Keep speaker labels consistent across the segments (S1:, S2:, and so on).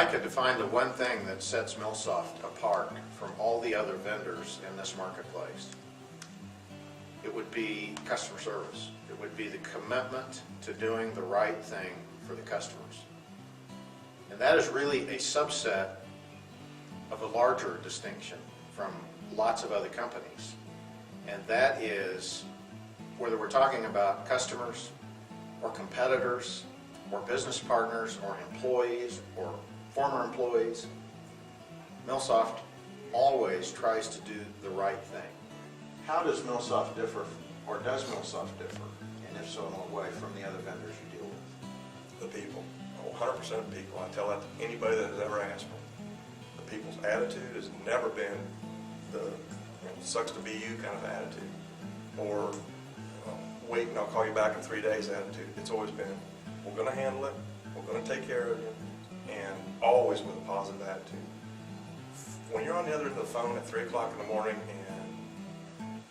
S1: I could define the one thing that sets Milsoft apart from all the other vendors in this marketplace, it would be customer service. It would be the commitment to doing the right thing for the customers. And that is really a subset of a larger distinction from lots of other companies. And that is, whether we're talking about customers or competitors or business partners or employees or former employees, Milsoft always tries to do the right thing. How does Milsoft differ, or does Milsoft differ, and if so, in what way, from the other vendors you deal with?
S2: The people. 100% of people. I tell that to anybody that has ever asked me. The people's attitude has never been the sucks to be you kind of attitude, or wait and I'll call you back in 3 days attitude. It's always been, we're going to handle it, we're going to take care of you, and always with a positive attitude. When you're on the other end of the phone at 3 o'clock in the morning, and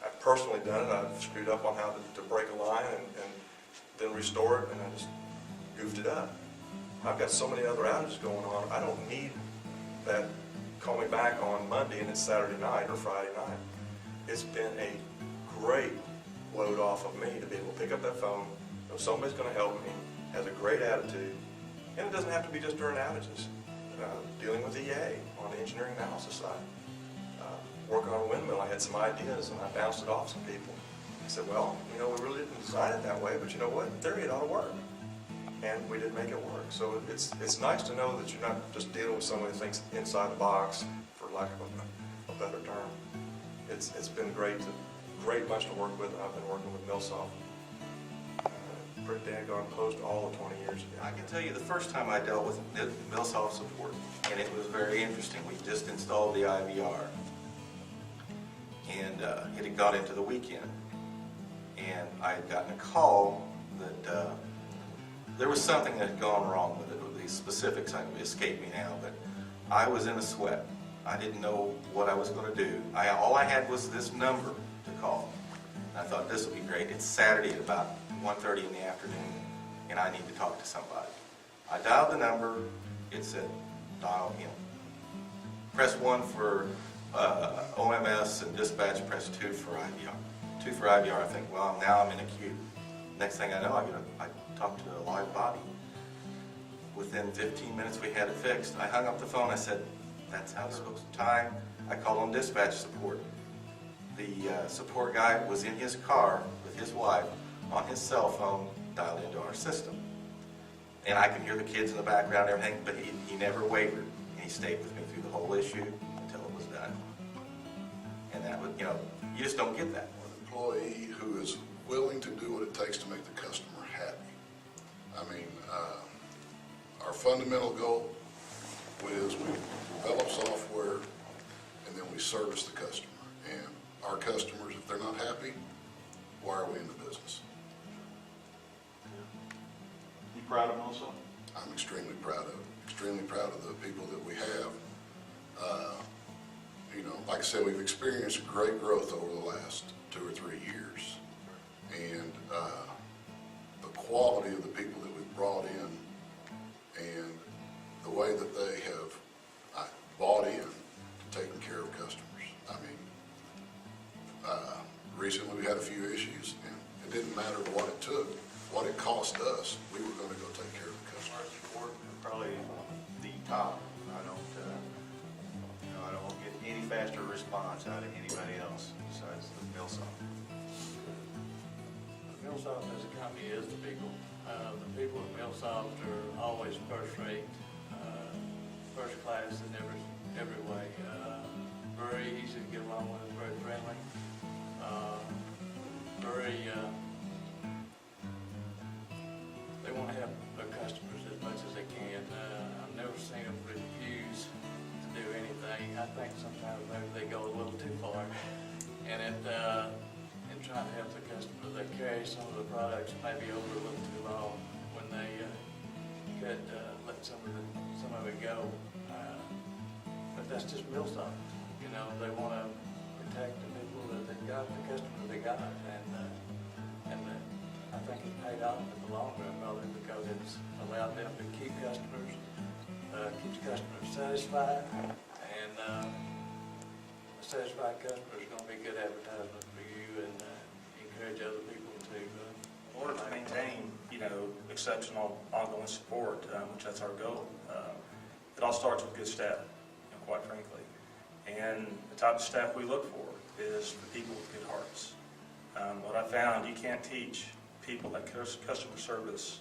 S2: I've personally done it, I've screwed up on how to break a line and then restore it, and I just goofed it up. I've got so many other outages going on, I don't need that call me back on Monday and it's Saturday night or Friday night. It's been a great load off of me to be able to pick up that phone, know somebody's going to help me, has a great attitude, and it doesn't have to be just during outages. Dealing with EA on the engineering analysis side. Working on a windmill, I had some ideas and I bounced it off some people. I said, well, we really didn't design it that way, but you know what? In theory, it ought to work. And we did make it work. So it's nice to know that you're not just dealing with somebody who thinks inside the box, for lack of a better term. It's been great bunch to work with. I've been working with Milsoft pretty daggone close to all the 20 years ago.
S3: I can tell you the first time I dealt with Milsoft support, and it was very interesting. We just installed the IVR, and it had got into the weekend, and I had gotten a call that there was something that had gone wrong with it. The specifics escape me now, but I was in a sweat. I didn't know what I was going to do. All I had was this number to call. I thought this would be great. It's Saturday at about 1:30 in the afternoon, and I need to talk to somebody. I dialed the number. It said, dial him. Press 1 for OMS and dispatch, press 2 for IVR. 2 for IVR, I think, well, now I'm in a queue. Next thing I know, I talked to a live body. Within 15 minutes, we had it fixed. I hung up the phone. I said, that's how it's supposed to time. I called on dispatch support. The support guy was in his car with his wife on his cell phone dialed into our system. And I could hear the kids in the background and everything, but he never wavered. And he stayed with me through the whole issue until it was done. And that was, you just don't get that.
S4: An employee who is willing to do what it takes to make the customer happy. I mean, our fundamental goal is we develop software and then we service the customer. And our customers, if they're not happy, why are we in the business?
S1: You proud of Milsoft?
S4: I'm extremely proud of the people that we have. Like I said, we've experienced great growth over the last 2 or 3 years. And the quality of the people that we've brought in and the way that they have bought in to taking care of customers. I mean, recently we had a few issues, and it didn't matter what it took, what it cost us, we were going to go take care of the customer.
S1: Our support is probably the top. I don't get any faster response out of anybody else besides the Milsoft.
S5: Milsoft as a company is the people. The people at Milsoft are always first rate, first class in every way. Very easy to get along with, very friendly, they want to help their customers as much as they can. I've never seen them refuse to do anything. I think sometimes maybe they go a little too far, and in trying to help the customer, they carry some of the products maybe over a little too long when they could let some of it go. But that's just Milsoft. They want to protect the people that they got, the customers they got, and I think it paid off in the long run, probably because it's allowed them to keep customers keeps customers satisfied, and a satisfied customer is going to be good advertisement for you, and encourage other people to.
S6: In order to maintain, exceptional ongoing support, which that's our goal, it all starts with good staff, quite frankly. And the type of staff we look for is the people with good hearts. What I found, you can't teach people that customer service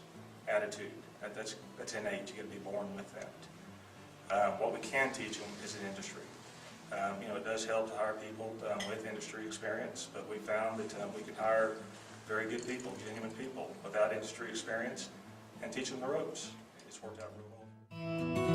S6: attitude. That's innate. You got to be born with that. What we can teach them is an industry. It does help to hire people with industry experience, but we found that we can hire very good people, genuine people, without industry experience, and teach them the ropes. It's worked out real well.